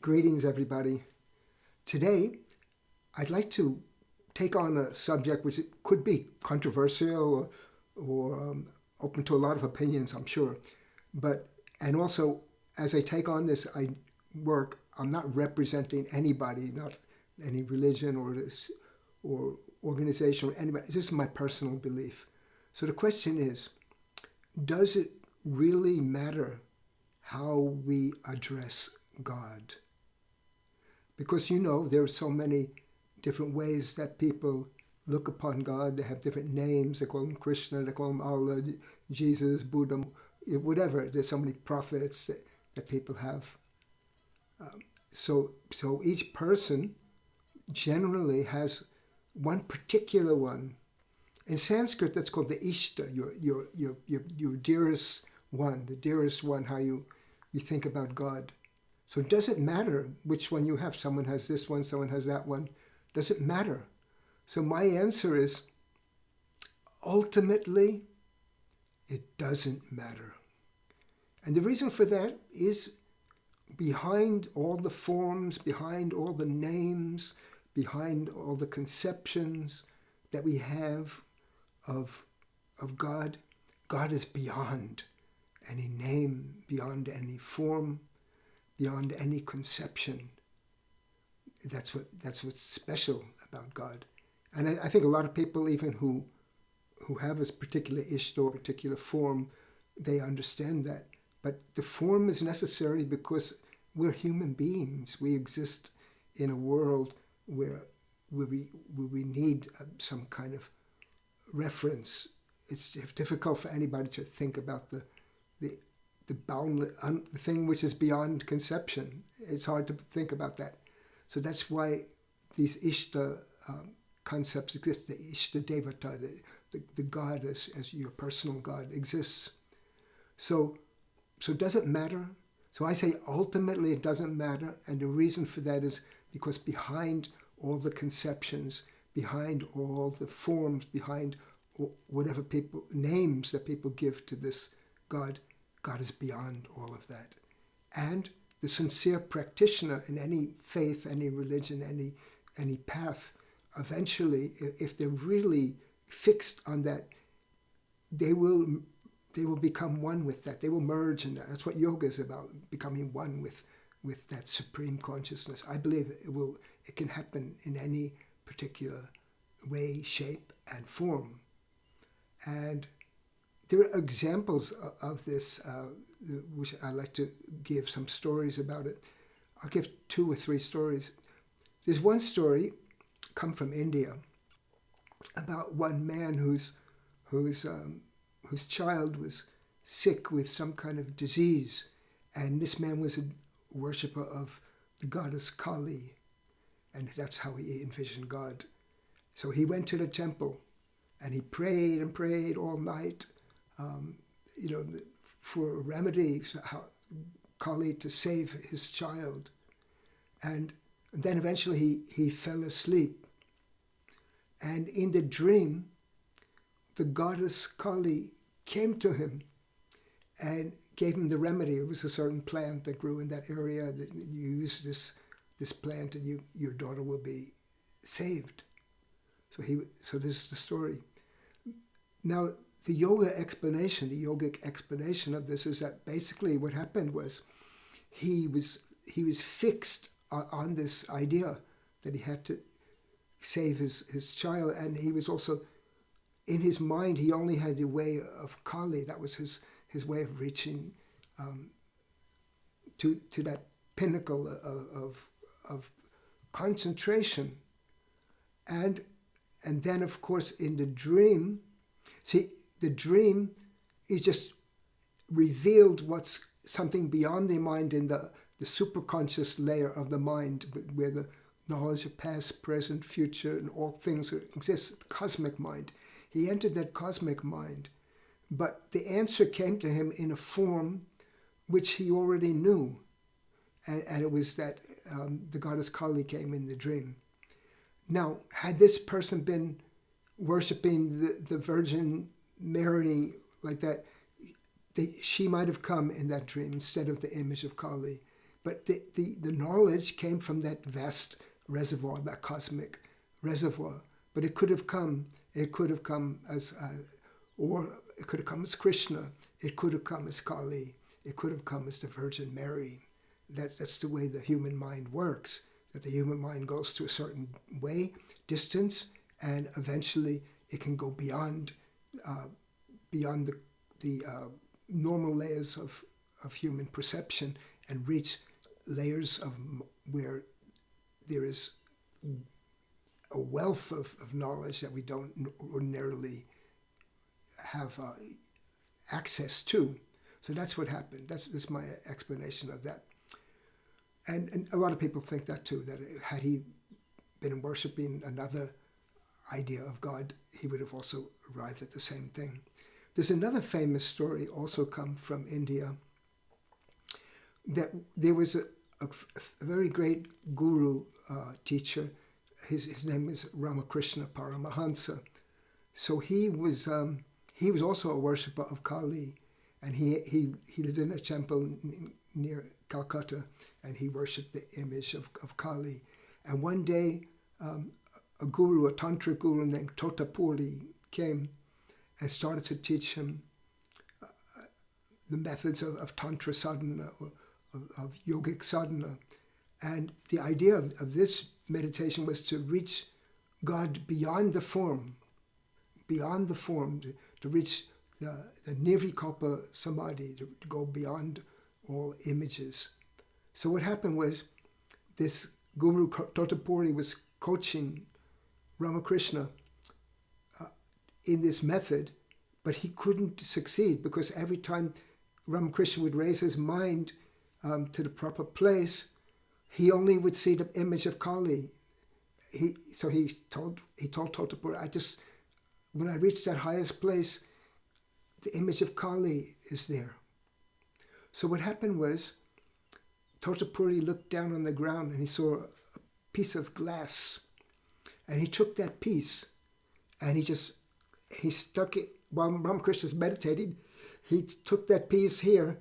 Greetings, everybody. Today, I'd like to take on a subject which could be controversial or open to a lot of opinions, I'm sure. And also, as I take on this work, I'm not representing anybody, not any religion or organization or anybody. This is my personal belief. So the question is, does it really matter how we address God? Because there are so many different ways that people look upon God. They have different names. They call him Krishna, they call him Allah, Jesus, Buddha, whatever. There's so many prophets that people have. So each person generally has one particular one. In Sanskrit, that's called the Ishta, your dearest one, the dearest one, how you think about God. So it doesn't matter which one you have. Someone has this one, someone has that one. Doesn't matter. So my answer is, ultimately, it doesn't matter. And the reason for that is behind all the forms, behind all the names, behind all the conceptions that we have of God, God is beyond any name, beyond any form, beyond any conception. That's what's special about God. And I think a lot of people, even who have this particular ishta or particular form, they understand that. But the form is necessary because we're human beings. We exist in a world where we need some kind of reference. It's difficult for anybody to think about the boundless, the thing which is beyond conception. It's hard to think about that. So that's why these Ishta concepts exist. The Ishta Devata, the God as your personal God exists. So does it matter? So I say ultimately it doesn't matter, and the reason for that is because behind all the conceptions, behind all the forms, behind whatever names that people give to this God, God is beyond all of that. And the sincere practitioner in any faith, any religion, any path, eventually, if they're really fixed on that, they will become one with that. They will merge in that. That's what yoga is about, becoming one with that supreme consciousness. I believe it can happen in any particular way, shape, and form. And there are examples of this, which I like to give some stories about it. I'll give 2 or 3 stories. There's one story, come from India, about one man whose child was sick with some kind of disease, and this man was a worshipper of the goddess Kali, and that's how he envisioned God. So he went to the temple, and he prayed and prayed all night, for a remedy, Kali, to save his child. And then eventually he fell asleep. And in the dream, the goddess Kali came to him and gave him the remedy. It was a certain plant that grew in that area, that you use this plant and your daughter will be saved. So this is the story. Now, the yogic explanation of this is that basically what happened was he was fixed on this idea that he had to save his child, and he was also, in his mind, he only had the way of Kali. That was his way of reaching to that pinnacle of concentration. And then, of course, in the dream, the dream is just revealed what's something beyond the mind in the superconscious layer of the mind, where the knowledge of past, present, future, and all things exist, the cosmic mind. He entered that cosmic mind, but the answer came to him in a form which he already knew, and it was that the goddess Kali came in the dream. Now, had this person been worshipping the Virgin Mary like that, she might have come in that dream instead of the image of Kali. But the knowledge came from that vast reservoir, that cosmic reservoir. But it could have come as, or it could have come as Krishna. It could have come as Kali. It could have come as the Virgin Mary. That's the way the human mind works. That the human mind goes to a certain distance, and eventually it can go beyond the normal layers of human perception and reach layers of where there is a wealth of knowledge that we don't ordinarily have access to. So that's what happened. That's my explanation of that. And a lot of people think that too, that had he been worshipping another idea of God, he would have also arrived at the same thing. There's another famous story also come from India, that there was a very great guru teacher. His name is Ramakrishna Paramahansa. So he was also a worshipper of Kali, and he lived in a temple near Calcutta, and he worshipped the image of Kali. And one day, a guru, a tantra guru named Totapuri, came and started to teach him the methods of tantra sadhana, or of yogic sadhana. And the idea of this meditation was to reach God beyond the form, to reach the nirvikalpa samadhi, to go beyond all images. So what happened was, this guru Totapuri was coaching Ramakrishna in this method, but he couldn't succeed, because every time Ramakrishna would raise his mind to the proper place, he only would see the image of Kali. So he told Totapuri, when I reach that highest place, the image of Kali is there. So what happened was, Totapuri looked down on the ground and he saw a piece of glass, and he took that piece and he stuck it, while Ramakrishna's meditating, he took that piece here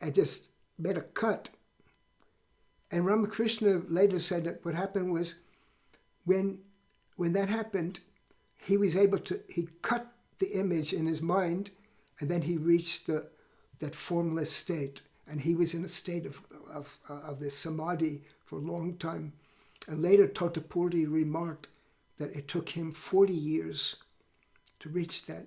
and just made a cut. And Ramakrishna later said that what happened was, when that happened, he cut the image in his mind, and then he reached that formless state. And he was in a state of this samadhi for a long time. And later Totapuri remarked that it took him 40 years to reach that,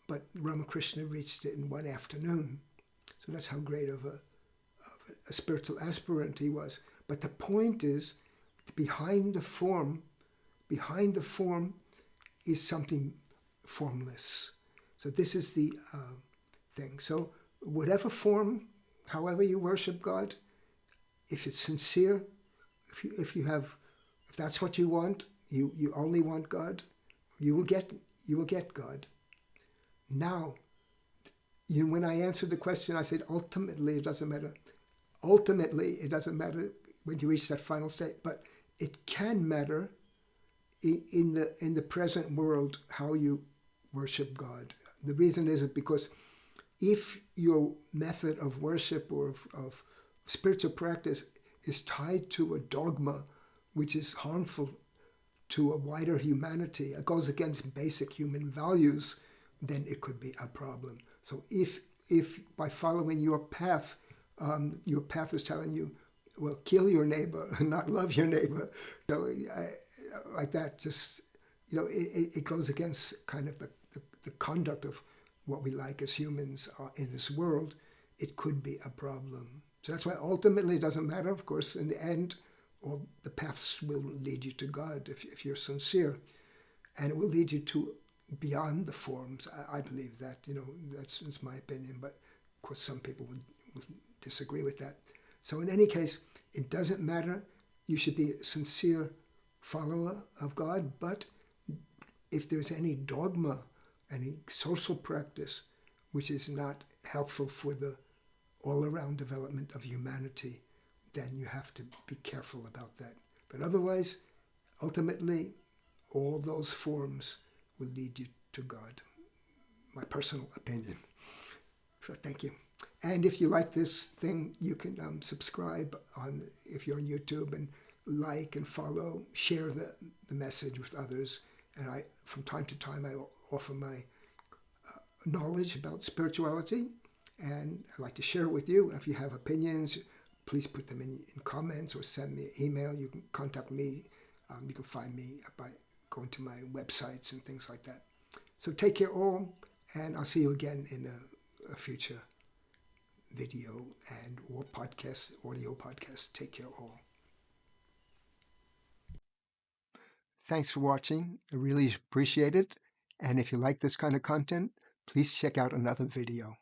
but Ramakrishna reached it in one afternoon. So that's how great of a spiritual aspirant he was. But the point is, behind the form is something formless. So this is the thing. So whatever form, however you worship God, if it's sincere, if that's what you want, you only want God, you will get God. Now, when I answered the question, I said ultimately it doesn't matter. Ultimately, it doesn't matter when you reach that final state, but it can matter in the present world how you worship God. The reason is because if your method of worship or of spiritual practice is tied to a dogma which is harmful to a wider humanity, it goes against basic human values, then it could be a problem. So if by following your path is telling you, well, kill your neighbor, not love your neighbor, like that, just, it goes against kind of the conduct of what we like as humans in this world, it could be a problem. So that's why ultimately it doesn't matter. Of course, in the end, all the paths will lead you to God if you're sincere, and it will lead you to beyond the forms. I believe that, that's my opinion, but of course some people would disagree with that. So in any case, it doesn't matter. You should be a sincere follower of God, but if there's any dogma, any social practice which is not helpful for the all-around development of humanity, then you have to be careful about that. But otherwise, ultimately, all those forms will lead you to God. My personal opinion. So thank you. And if you like this thing, you can subscribe on if you're on YouTube, and like and follow, share the message with others. And from time to time, I offer my knowledge about spirituality, and I'd like to share it with you. If you have opinions, please put them in comments or send me an email. You can contact me. You can find me by going to my websites and things like that. So take care all, and I'll see you again in a future video and or podcast, audio podcast. Take care all. Thanks for watching. I really appreciate it. And if you like this kind of content, please check out another video.